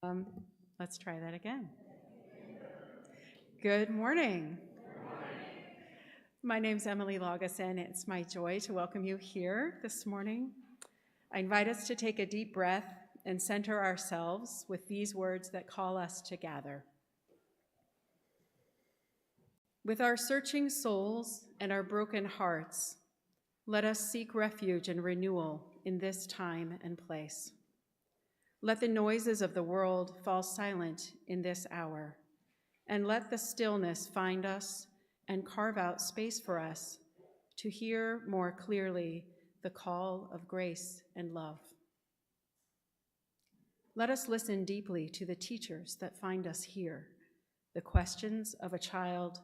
Um, let's try that again. Good morning. My name's Emily Laugesen. It's my joy to welcome you here this morning. I invite us to take a deep breath and center ourselves with these words that call us to gather. With our searching souls and our broken hearts, let us seek refuge and renewal in this time and place. Let the noises of the world fall silent in this hour, and let the stillness find us and carve out space for us to hear more clearly the call of grace and love. Let us listen deeply to the teachers that find us here, the questions of a child,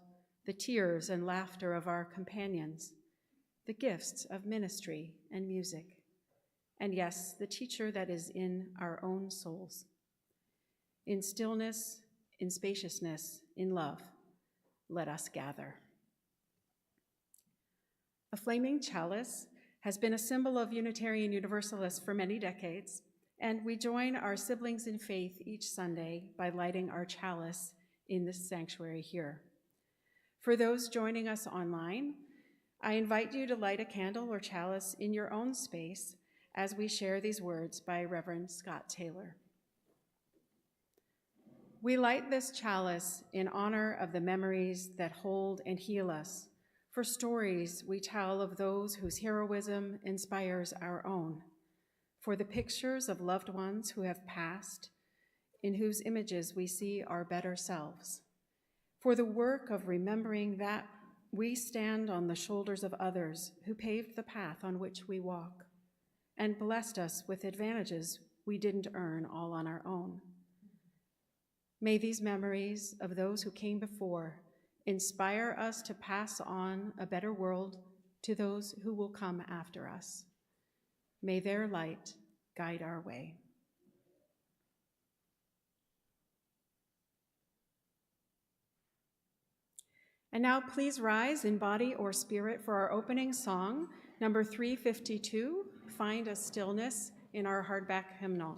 the tears and laughter of our companions, the gifts of ministry and music, and yes, the teacher that is in our own souls. In stillness, in spaciousness, in love, let us gather. A flaming chalice has been a symbol of Unitarian Universalists for many decades, and we join our siblings in faith each Sunday by lighting our chalice in this sanctuary here. For those joining us online, I invite you to light a candle or chalice in your own space as we share these words by Reverend Scott Taylor. We light this chalice in honor of the memories that hold and heal us, for stories we tell of those whose heroism inspires our own, for the pictures of loved ones who have passed, in whose images we see our better selves, for the work of remembering that we stand on the shoulders of others who paved the path on which we walk and blessed us with advantages we didn't earn all on our own. May these memories of those who came before inspire us to pass on a better world to those who will come after us. May their light guide our way. And now please rise in body or spirit for our opening song, number 352, Find a Stillness, in our hardback hymnal.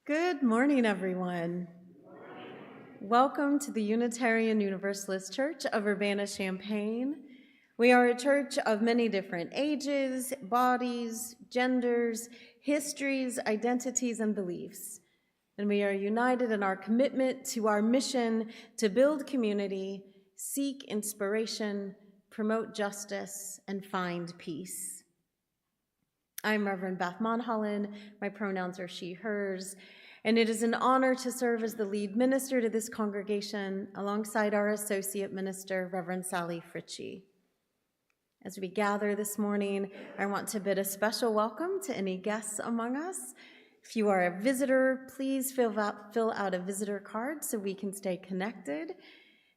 Good morning, everyone. Welcome to the Unitarian Universalist Church of Urbana-Champaign. We are a church of many different ages, bodies, genders, histories, identities, and beliefs. And we are united in our commitment to our mission to build community, seek inspiration, promote justice, and find peace. I'm Reverend Beth Monholland. My pronouns are she, hers. And it is an honor to serve as the lead minister to this congregation alongside our associate minister, Reverend Sally Fritchie. As we gather this morning, I want to bid a special welcome to any guests among us. If you are a visitor, please fill out a visitor card so we can stay connected.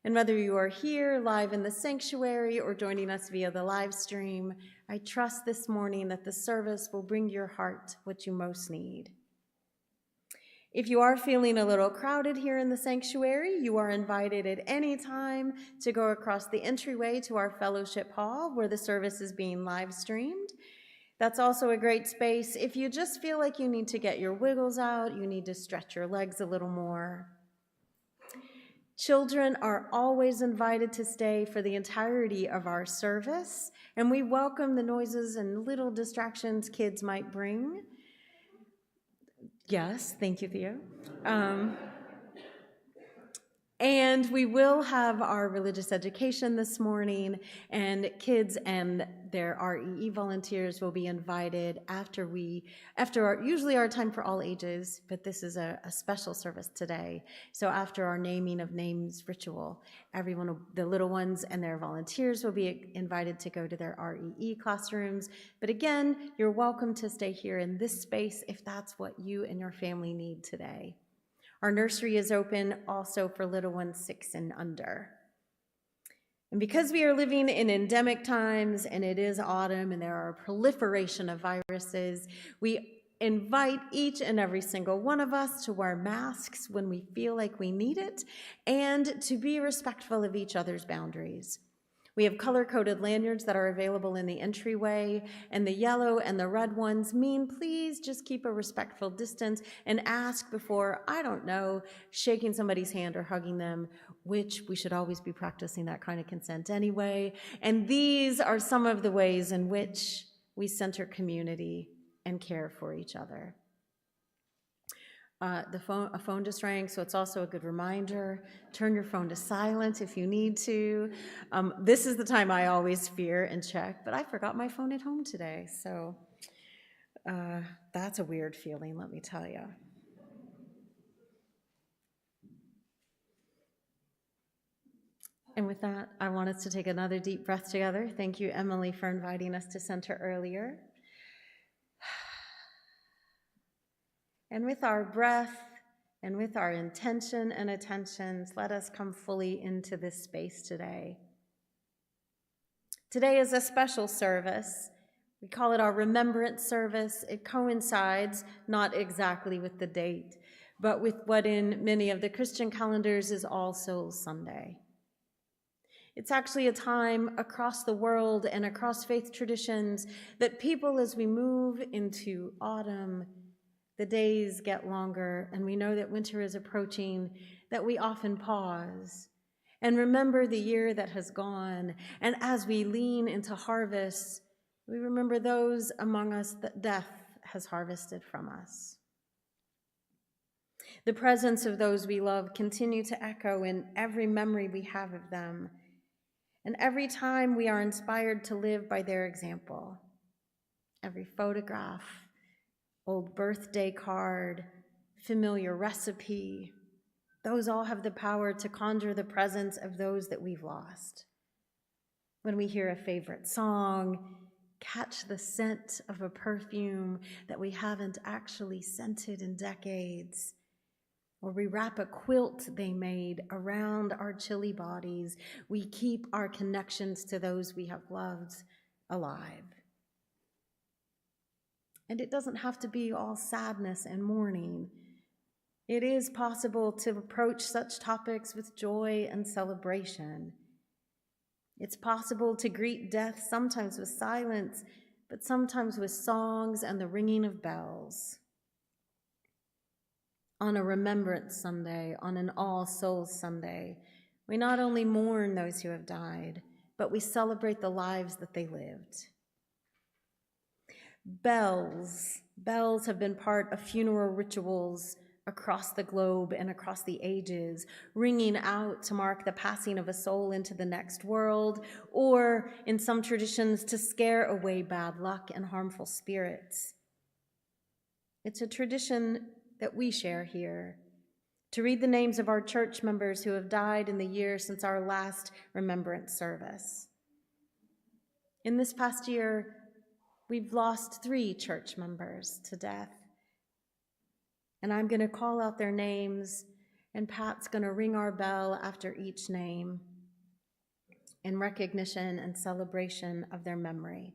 And whether you are here live in the sanctuary or joining us via the live stream, I trust this morning that the service will bring your heart what you most need. If you are feeling a little crowded here in the sanctuary, you are invited at any time to go across the entryway to our fellowship hall where the service is being live streamed. That's also a great space if you just feel like you need to get your wiggles out, you need to stretch your legs a little more. Children are always invited to stay for the entirety of our service, and we welcome the noises and little distractions kids might bring. Yes, thank you, Theo. And we will have our religious education this morning, and kids and their REE volunteers will be invited after usually our time for all ages, but this is a special service today. So after our naming of names ritual, the little ones and their volunteers will be invited to go to their REE classrooms. But again, you're welcome to stay here in this space if that's what you and your family need today. Our nursery is open also for little ones 6 and under. And because we are living in endemic times and it is autumn and there are a proliferation of viruses, we invite each and every single one of us to wear masks when we feel like we need it and to be respectful of each other's boundaries. We have color-coded lanyards that are available in the entryway, and the yellow and the red ones mean please just keep a respectful distance and ask before, shaking somebody's hand or hugging them, which we should always be practicing that kind of consent anyway. And these are some of the ways in which we center community and care for each other. A phone just rang, so it's also a good reminder. Turn your phone to silent if you need to. This is the time I always fear and check, but I forgot my phone at home today, so that's a weird feeling, let me tell you. And with that, I want us to take another deep breath together. Thank you, Emily, for inviting us to center earlier. And with our breath, and with our intention and attentions, let us come fully into this space today. Today is a special service. We call it our remembrance service. It coincides not exactly with the date, but with what in many of the Christian calendars is All Souls Sunday. It's actually a time across the world and across faith traditions that people, as we move into autumn, the days get longer, and we know that winter is approaching, that we often pause and remember the year that has gone. And as we lean into harvest, we remember those among us that death has harvested from us. The presence of those we love continue to echo in every memory we have of them, and every time we are inspired to live by their example. Every photograph, old birthday card, familiar recipe, those all have the power to conjure the presence of those that we've lost. When we hear a favorite song, catch the scent of a perfume that we haven't actually scented in decades, or we wrap a quilt they made around our chilly bodies, we keep our connections to those we have loved alive. And it doesn't have to be all sadness and mourning. It is possible to approach such topics with joy and celebration. It's possible to greet death sometimes with silence, but sometimes with songs and the ringing of bells. On a Remembrance Sunday, on an All Souls Sunday, we not only mourn those who have died, but we celebrate the lives that they lived. Bells have been part of funeral rituals across the globe and across the ages, ringing out to mark the passing of a soul into the next world, or in some traditions to scare away bad luck and harmful spirits. It's a tradition that we share here, to read the names of our church members who have died in the year since our last remembrance service. In this past year, we've lost 3 church members to death. And I'm going to call out their names, And Pat's going to ring our bell after each name in recognition and celebration of their memory.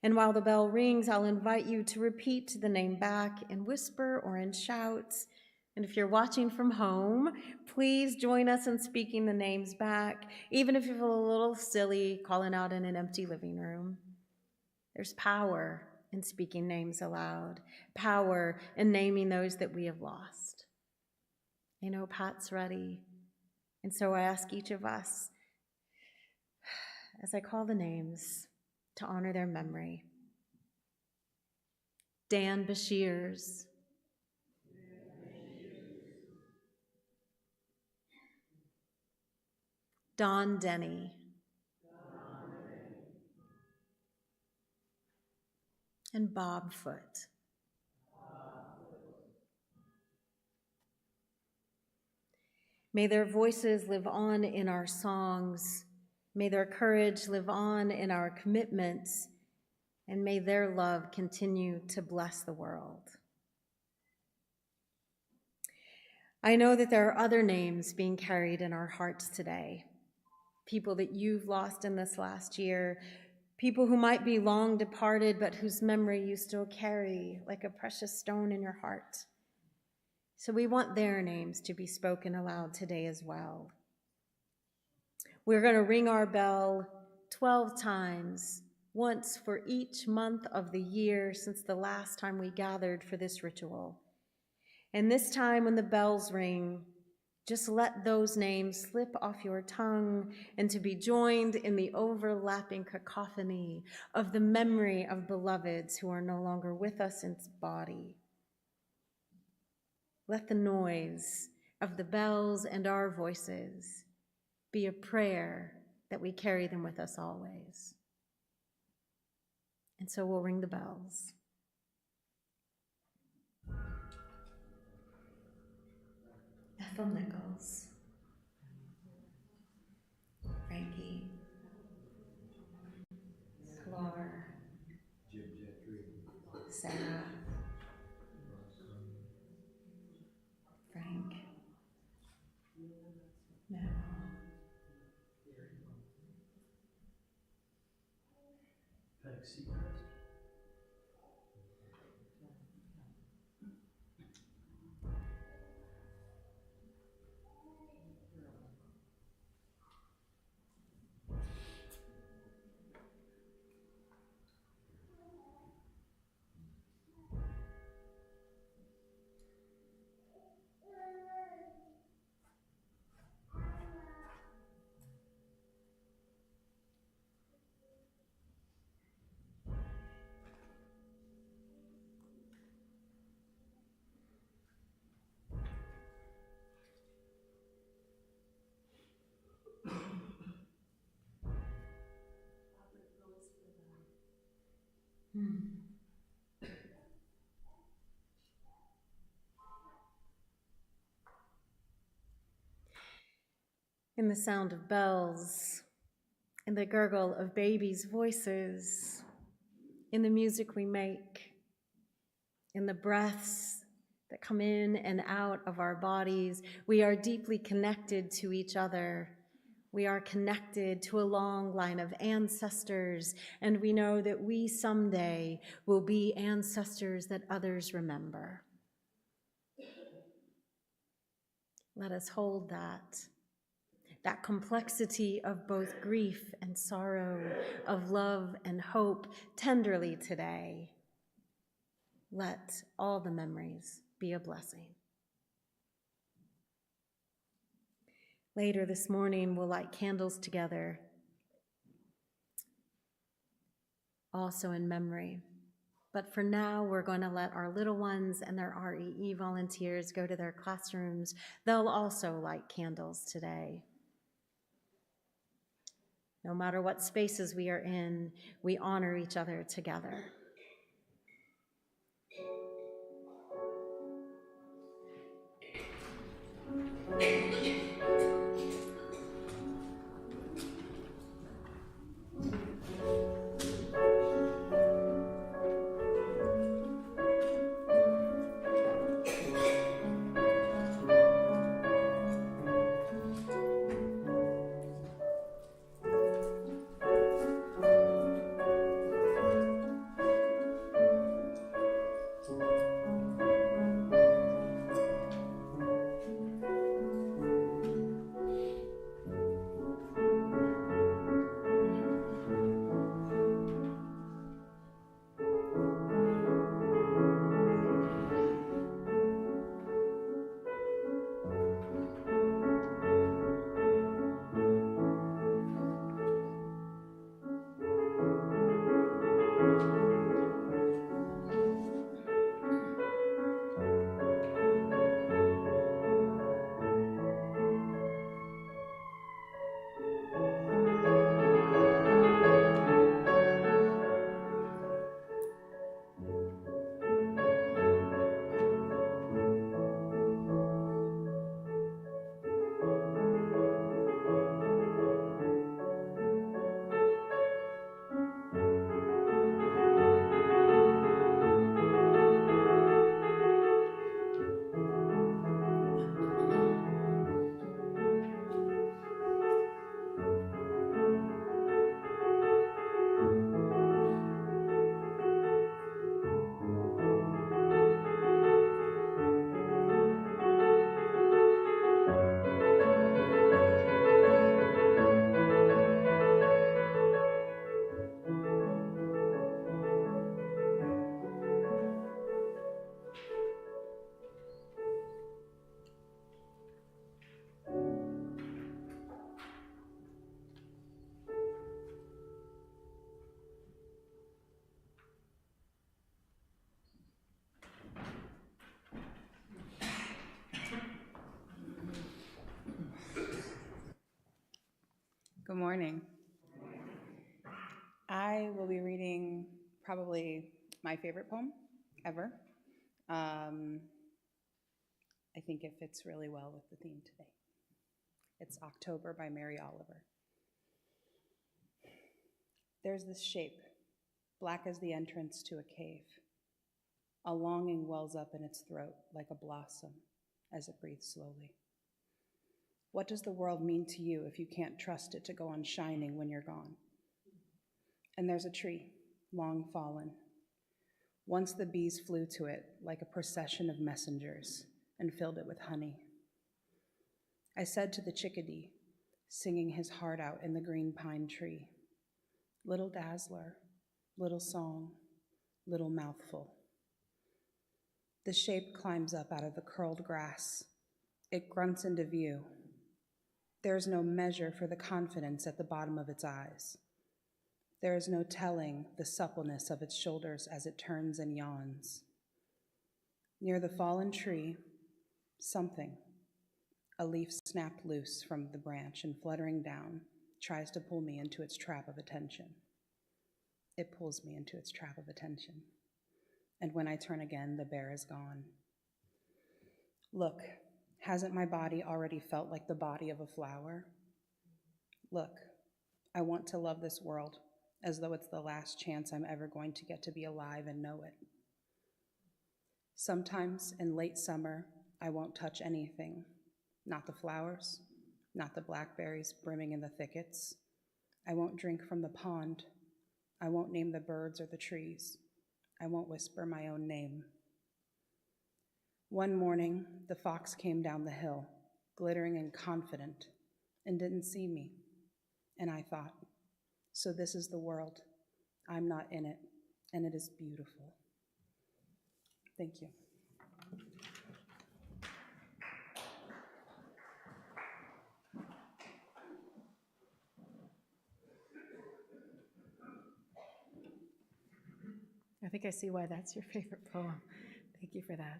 And while the bell rings, I'll invite you to repeat the name back in whisper or in shouts. And if you're watching from home, please join us in speaking the names back, even if you feel a little silly calling out in an empty living room. There's power in speaking names aloud, power in naming those that we have lost. I know Pat's ready, and so I ask each of us, as I call the names, to honor their memory. Dan Bashirs. Don Denny. And Bob Foote. May their voices live on in our songs. May their courage live on in our commitments. And may their love continue to bless the world. I know that there are other names being carried in our hearts today. People that you've lost in this last year, people who might be long departed, but whose memory you still carry like a precious stone in your heart. So we want their names to be spoken aloud today as well. We're going to ring our bell 12 times, once for each month of the year since the last time we gathered for this ritual. And this time when the bells ring, just let those names slip off your tongue and to be joined in the overlapping cacophony of the memory of beloveds who are no longer with us in body. Let the noise of the bells and our voices be a prayer that we carry them with us always. And so we'll ring the bells. Ethel Nichols, Frankie, Laura, Sarah, Frank, Matt, In the sound of bells, in the gurgle of babies' voices, in the music we make, in the breaths that come in and out of our bodies, we are deeply connected to each other. We are connected to a long line of ancestors, and we know that we someday will be ancestors that others remember. Let us hold that complexity of both grief and sorrow, of love and hope tenderly today. Let all the memories be a blessing. Later this morning, we'll light candles together, also in memory. But for now, we're going to let our little ones and their REE volunteers go to their classrooms. They'll also light candles today. No matter what spaces we are in, we honor each other together. Good morning. I will be reading probably my favorite poem ever. I think it fits really well with the theme today. It's October by Mary Oliver. There's this shape, black as the entrance to a cave. A longing wells up in its throat like a blossom as it breathes slowly. What does the world mean to you if you can't trust it to go on shining when you're gone? And there's a tree, long fallen. Once the bees flew to it like a procession of messengers and filled it with honey. I said to the chickadee, singing his heart out in the green pine tree, little dazzler, little song, little mouthful. The shape climbs up out of the curled grass. It grunts into view. There is no measure for the confidence at the bottom of its eyes. There is no telling the suppleness of its shoulders as it turns and yawns. Near the fallen tree, something, a leaf snapped loose from the branch and fluttering down, tries to pull me into its trap of attention. It pulls me into its trap of attention. And when I turn again, the bear is gone. Look, hasn't my body already felt like the body of a flower? Look, I want to love this world as though it's the last chance I'm ever going to get to be alive and know it. Sometimes in late summer, I won't touch anything, not the flowers, not the blackberries brimming in the thickets. I won't drink from the pond. I won't name the birds or the trees. I won't whisper my own name. One morning, the fox came down the hill, glittering and confident, and didn't see me. And I thought, so this is the world. I'm not in it, and it is beautiful. Thank you. I think I see why that's your favorite poem. Thank you for that.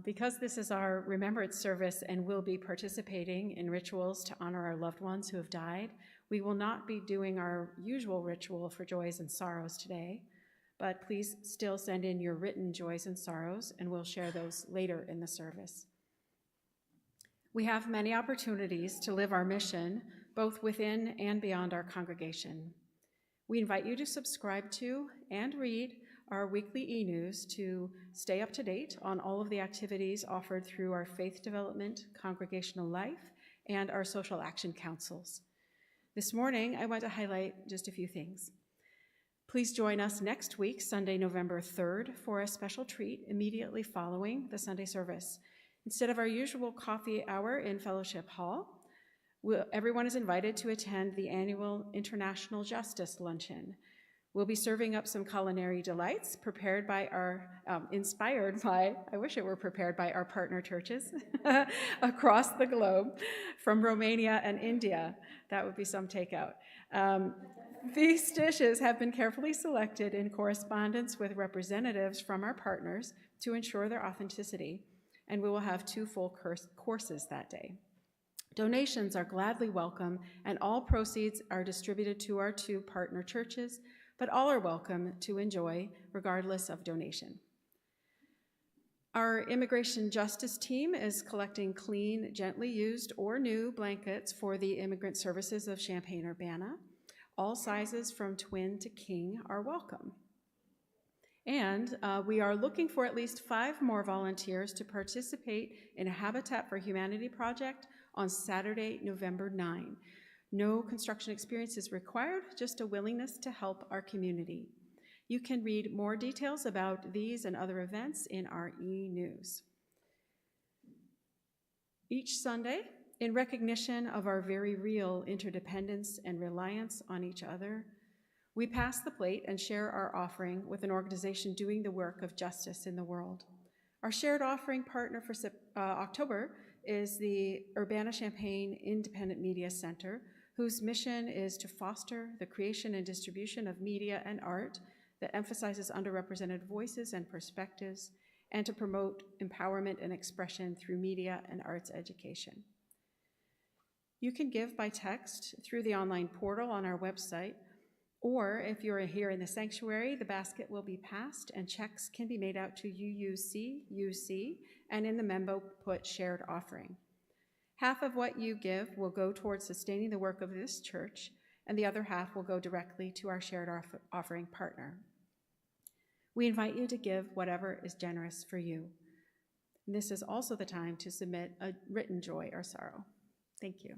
Because this is our remembrance service and we'll be participating in rituals to honor our loved ones who have died, we will not be doing our usual ritual for joys and sorrows today, but please still send in your written joys and sorrows, and we'll share those later in the service. We have many opportunities to live our mission, both within and beyond our congregation. We invite you to subscribe to and read our weekly e-news to stay up to date on all of the activities offered through our faith development, congregational life, and our social action councils. This morning, I want to highlight just a few things. Please join us next week, Sunday, November 3rd, for a special treat immediately following the Sunday service. Instead of our usual coffee hour in Fellowship Hall, everyone is invited to attend the annual International Justice Luncheon. We'll be serving up some culinary delights inspired by, I wish it were prepared by our partner churches across the globe from Romania and India. That would be some takeout. These dishes have been carefully selected in correspondence with representatives from our partners to ensure their authenticity, and we will have 2 full courses that day. Donations are gladly welcome, and all proceeds are distributed to our 2 partner churches, but all are welcome to enjoy regardless of donation. Our immigration justice team is collecting clean, gently used, or new blankets for the immigrant services of Champaign-Urbana. All sizes from twin to king are welcome. And we are looking for at least 5 more volunteers to participate in a Habitat for Humanity project on Saturday, November 9. No construction experience is required, just a willingness to help our community. You can read more details about these and other events in our e-news. Each Sunday, in recognition of our very real interdependence and reliance on each other, we pass the plate and share our offering with an organization doing the work of justice in the world. Our shared offering partner for October is the Urbana-Champaign Independent Media Center, whose mission is to foster the creation and distribution of media and art that emphasizes underrepresented voices and perspectives, and to promote empowerment and expression through media and arts education. You can give by text through the online portal on our website, or if you're here in the sanctuary, the basket will be passed and checks can be made out to UC, and in the memo put shared offering. Half of what you give will go towards sustaining the work of this church, and the other half will go directly to our shared offering partner. We invite you to give whatever is generous for you. And this is also the time to submit a written joy or sorrow. Thank you.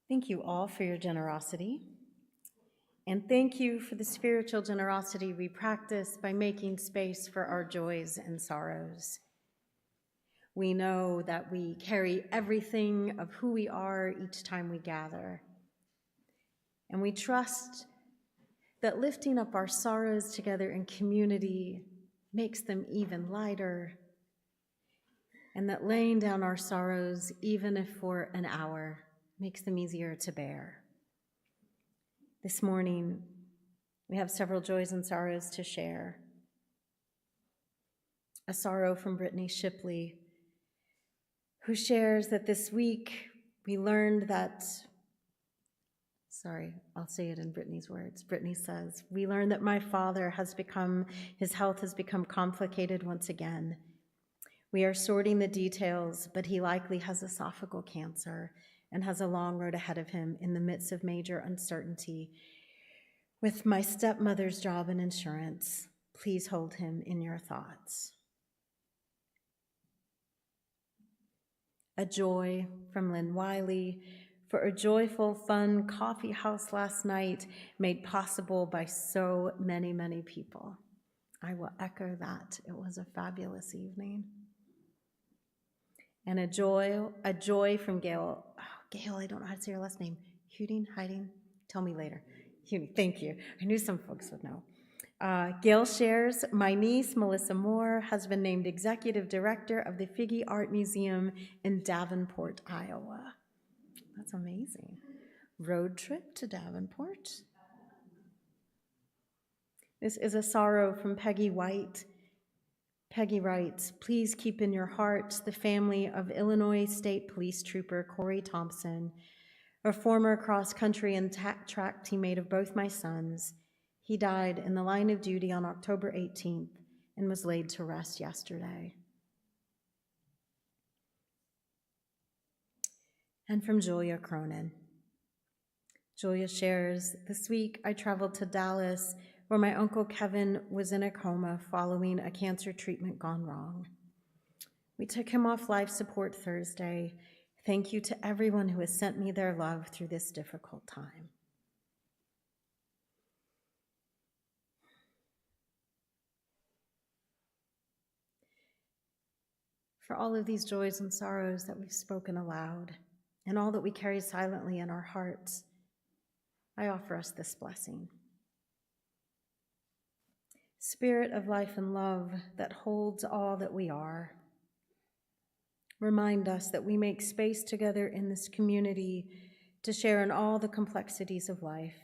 Thank you all for your generosity. And thank you for the spiritual generosity we practice by making space for our joys and sorrows. We know that we carry everything of who we are each time we gather. And we trust that lifting up our sorrows together in community makes them even lighter, and that laying down our sorrows, even if for an hour, makes them easier to bear. This morning, we have several joys and sorrows to share. A sorrow from Brittany Shipley, who shares that this week we learned that, I'll say it in Brittany's words. Brittany says, "We learned that my father his health has become complicated once again. We are sorting the details, but he likely has esophageal cancer and has a long road ahead of him in the midst of major uncertainty. With my stepmother's job and insurance, please hold him in your thoughts." A joy from Lynn Wiley for a joyful, fun coffee house last night made possible by so many, many people. I will echo that. It was a fabulous evening. And a joy from Gail. Oh, Gail, I don't know how to say your last name. Hiding? Tell me later. Thank you. I knew some folks would know. Gail shares, my niece, Melissa Moore, has been named Executive Director of the Figge Art Museum in Davenport, Iowa. That's amazing. Road trip to Davenport. This is a sorrow from Peggy White. Peggy writes, please keep in your hearts the family of Illinois State Police Trooper Corey Thompson, a former cross-country and track teammate of both my sons. He died in the line of duty on October 18th and was laid to rest yesterday. And from Julia Cronin. Julia shares, this week I traveled to Dallas where my Uncle Kevin was in a coma following a cancer treatment gone wrong. We took him off life support Thursday. Thank you to everyone who has sent me their love through this difficult time. For all of these joys and sorrows that we've spoken aloud, and all that we carry silently in our hearts, I offer us this blessing. Spirit of life and love that holds all that we are, remind us that we make space together in this community to share in all the complexities of life.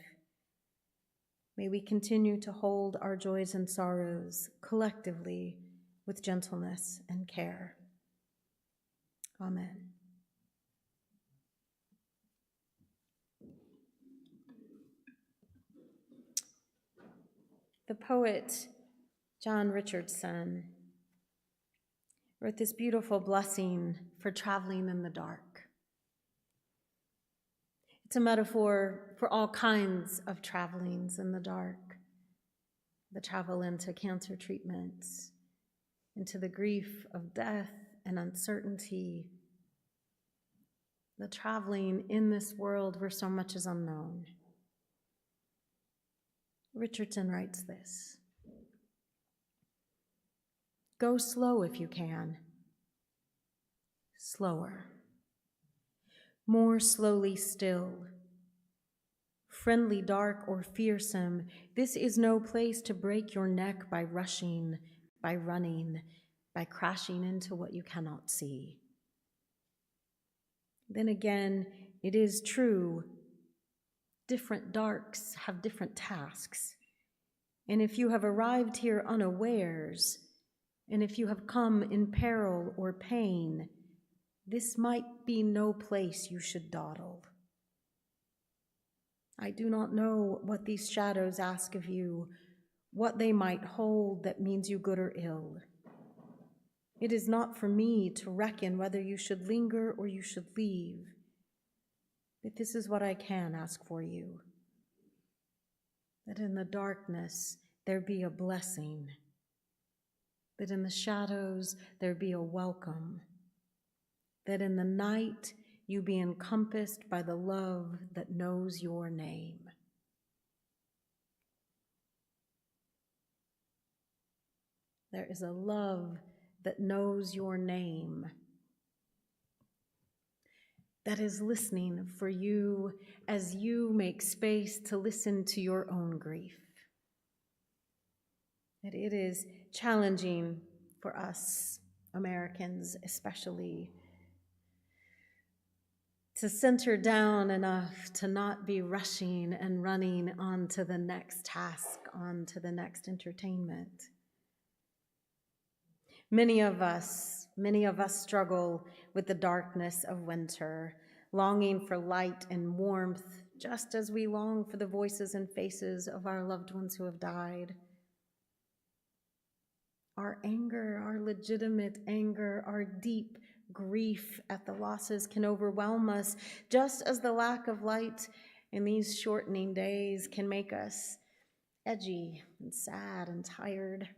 May we continue to hold our joys and sorrows collectively with gentleness and care. Amen. The poet John Richardson wrote this beautiful blessing for traveling in the dark. It's a metaphor for all kinds of travelings in the dark. The travel into cancer treatments, into the grief of death and uncertainty, the traveling in this world where so much is unknown. Richardson writes this: go slow if you can, slower, more slowly still. Friendly, dark, or fearsome, this is no place to break your neck by rushing, by running, by crashing into what you cannot see. Then again, it is true, different darks have different tasks. And if you have arrived here unawares, and if you have come in peril or pain, this might be no place you should dawdle. I do not know what these shadows ask of you, what they might hold that means you good or ill. It is not for me to reckon whether you should linger or you should leave, but this is what I can ask for you, that in the darkness there be a blessing, that in the shadows there be a welcome, that in the night you be encompassed by the love that knows your name. There is a love that knows your name, that is listening for you as you make space to listen to your own grief. That it is challenging for us, Americans especially, to center down enough to not be rushing and running on to the next task, on to the next entertainment. Many of us struggle with the darkness of winter, longing for light and warmth, just as we long for the voices and faces of our loved ones who have died. Our anger, our legitimate anger, our deep grief at the losses can overwhelm us, just as the lack of light in these shortening days can make us edgy and sad and tired.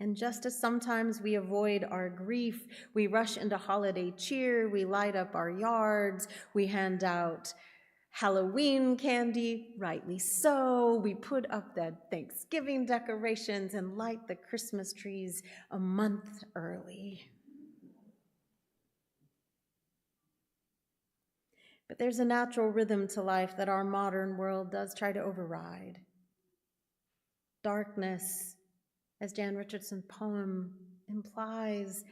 And just as sometimes we avoid our grief, we rush into holiday cheer, we light up our yards, we hand out Halloween candy, rightly so, we put up the Thanksgiving decorations and light the Christmas trees a month early. But there's a natural rhythm to life that our modern world does try to override. Darkness, as Jan Richardson's poem implies,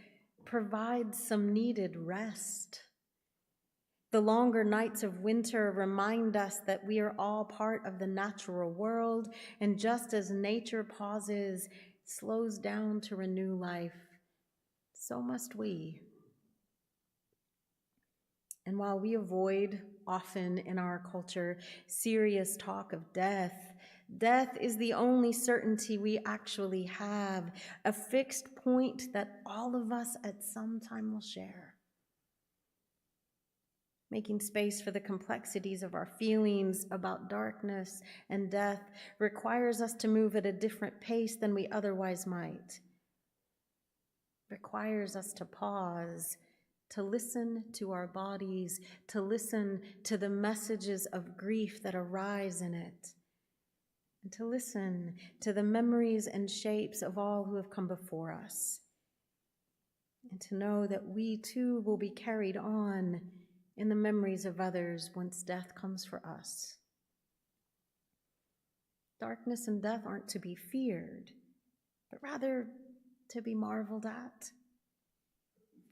provides some needed rest. The longer nights of winter remind us that we are all part of the natural world, and just as nature pauses, slows down to renew life, so must we. And while we avoid, often in our culture, serious talk of death, death is the only certainty we actually have, a fixed point that all of us at some time will share. Making space for the complexities of our feelings about darkness and death requires us to move at a different pace than we otherwise might. Requires us to pause, to listen to our bodies, to listen to the messages of grief that arise in it, and to listen to the memories and shapes of all who have come before us, and to know that we too will be carried on in the memories of others once death comes for us. Darkness and death aren't to be feared, but rather to be marveled at.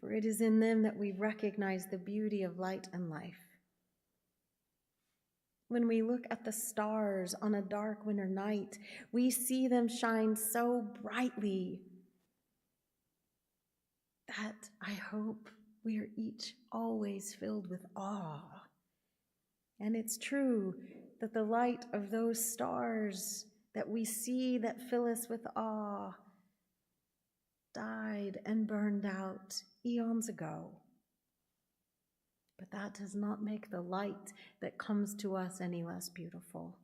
For it is in them that we recognize the beauty of light and life. When we look at the stars on a dark winter night, we see them shine so brightly that I hope we are each always filled with awe. And it's true that the light of those stars that we see that fill us with awe died and burned out eons ago. But that does not make the light that comes to us any less beautiful.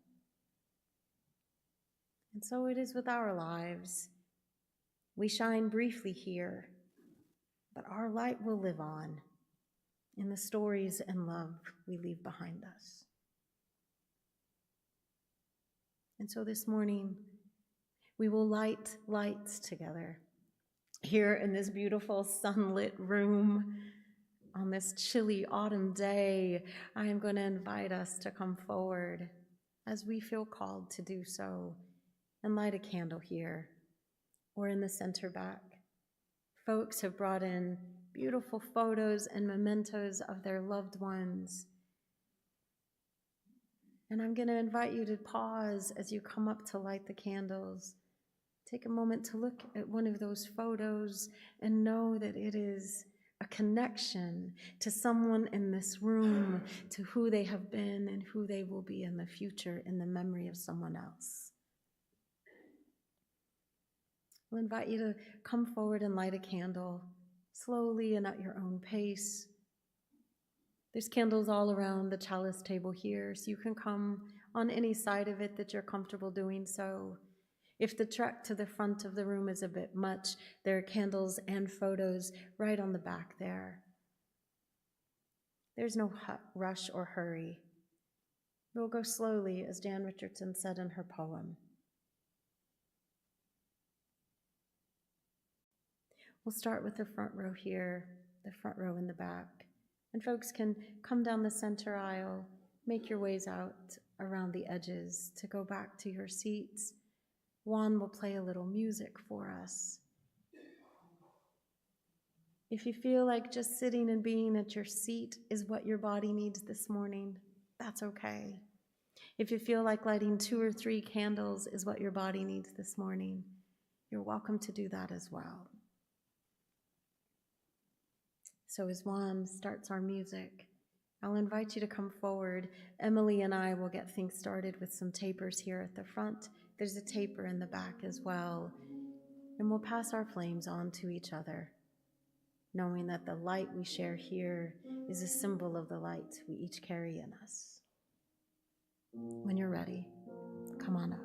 And so it is with our lives. We shine briefly here, but our light will live on in the stories and love we leave behind us. And so this morning, we will light lights together here in this beautiful sunlit room. On this chilly autumn day, I am going to invite us to come forward as we feel called to do so and light a candle here or in the center back. Folks have brought in beautiful photos and mementos of their loved ones. And I'm going to invite you to pause as you come up to light the candles. Take a moment to look at one of those photos and know that it is a connection to someone in this room, to who they have been and who they will be in the future in the memory of someone else. I'll invite you to come forward and light a candle, slowly and at your own pace. There's candles all around the chalice table here, so you can come on any side of it that you're comfortable doing so. If the trek to the front of the room is a bit much, there are candles and photos right on the back there. There's no rush or hurry. We'll go slowly, as Jan Richardson said in her poem. We'll start with the front row here, the front row in the back. And folks can come down the center aisle, make your ways out around the edges to go back to your seats. Juan will play a little music for us. If you feel like just sitting and being at your seat is what your body needs this morning, that's okay. If you feel like lighting 2 or 3 candles is what your body needs this morning, you're welcome to do that as well. So as Juan starts our music, I'll invite you to come forward. Emily and I will get things started with some tapers here at the front. There's a taper in the back as well. And we'll pass our flames on to each other, knowing that the light we share here is a symbol of the light we each carry in us. When you're ready, come on up.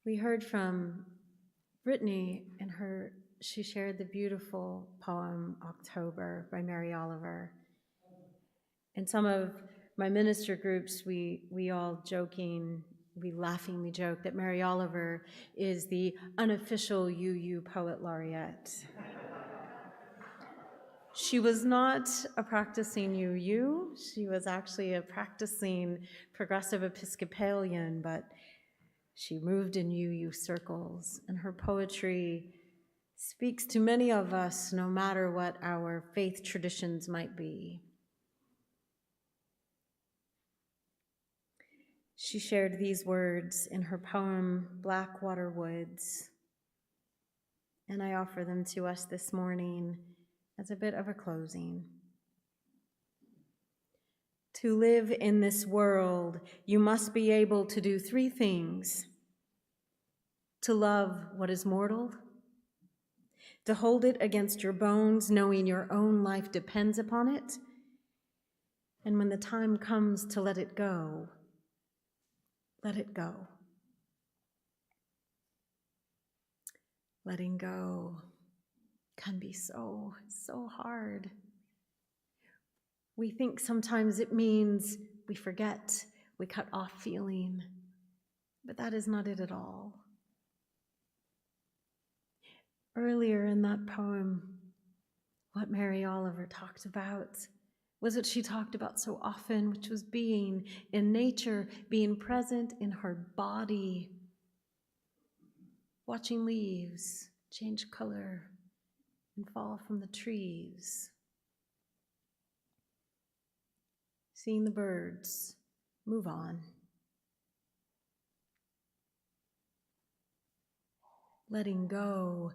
We heard from Brittany and she shared the beautiful poem October by Mary Oliver. In some of my minister groups, we all we laughingly joke that Mary Oliver is the unofficial UU Poet Laureate. She was not a practicing UU. She was actually a practicing progressive Episcopalian, but she moved in UU circles, and her poetry speaks to many of us, no matter what our faith traditions might be. She shared these words in her poem, Blackwater Woods, and I offer them to us this morning as a bit of a closing. To live in this world, you must be able to do three things: to love what is mortal, to hold it against your bones, knowing your own life depends upon it, and when the time comes to let it go, let it go. Letting go can be so hard. We think sometimes it means we forget, we cut off feeling, but that is not it at all. Earlier in that poem, what Mary Oliver talked about was what she talked about so often, which was being in nature, being present in her body, watching leaves change color and fall from the trees, seeing the birds move on. Letting go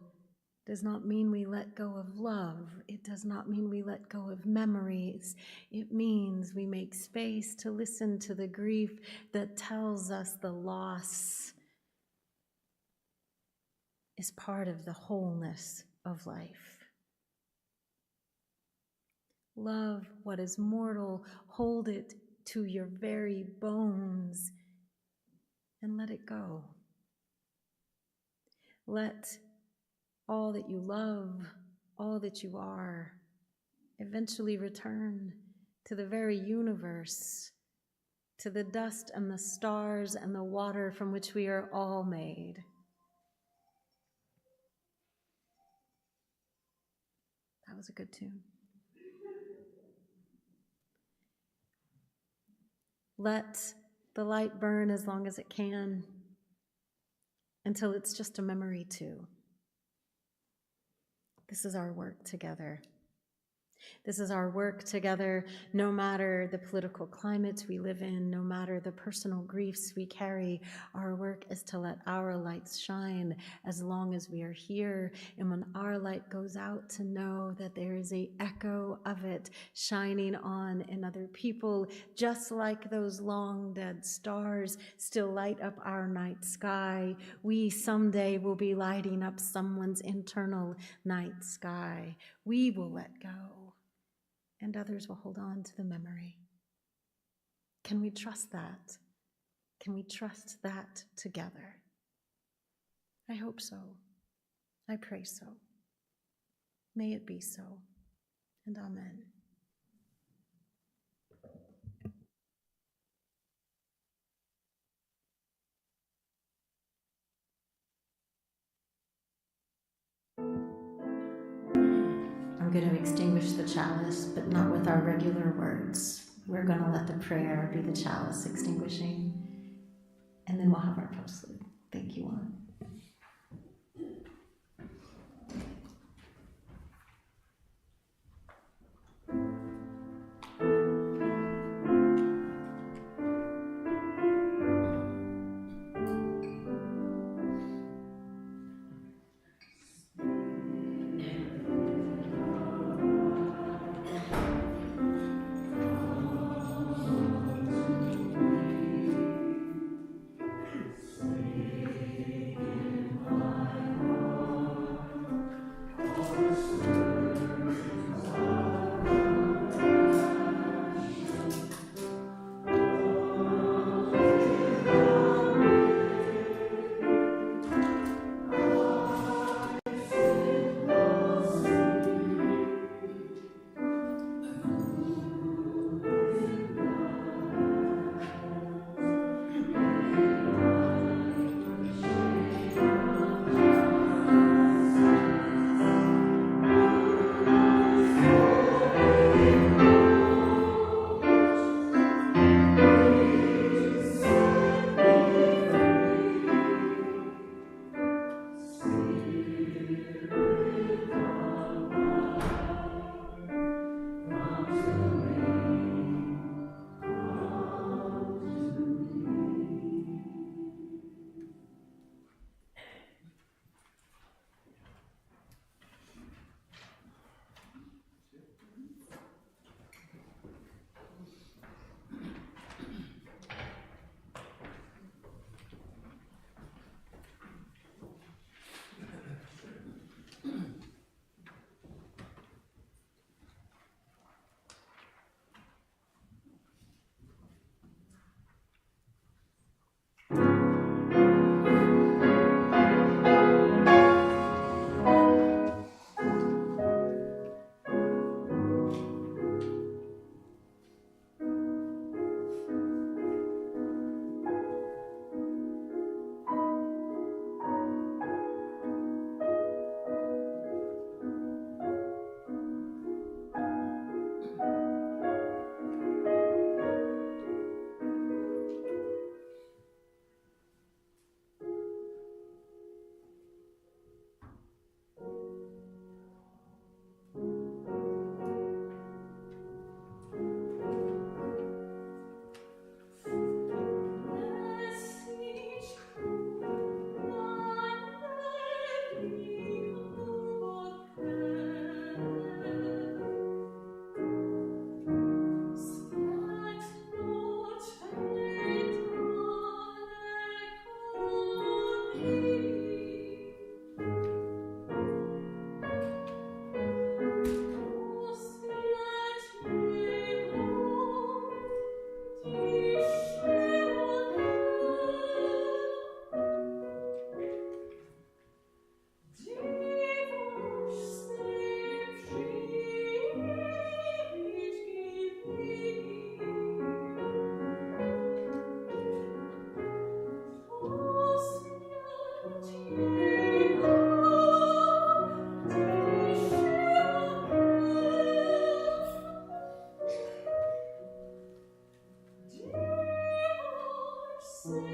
does not mean we let go of love. It does not mean we let go of memories. It means we make space to listen to the grief that tells us the loss is part of the wholeness of life. Love what is mortal, hold it to your very bones, and let it go. Let all that you love, all that you are, eventually return to the very universe, to the dust and the stars and the water from which we are all made. That was a good tune. Let the light burn as long as it can, until it's just a memory too. This is our work together. This is our work together, no matter the political climates we live in, no matter the personal griefs we carry. Our work is to let our lights shine as long as we are here. And when our light goes out, to know that there is an echo of it shining on in other people, just like those long dead stars still light up our night sky. We someday will be lighting up someone's internal night sky. We will let go, and others will hold on to the memory. Can we trust that? Can we trust that together? I hope so. I pray so. May it be so, and amen. I'm going to extinguish the chalice, but not with our regular words. We're going to let the prayer be the chalice extinguishing, and then we'll have our postlude. Thank you, Juan. Stop.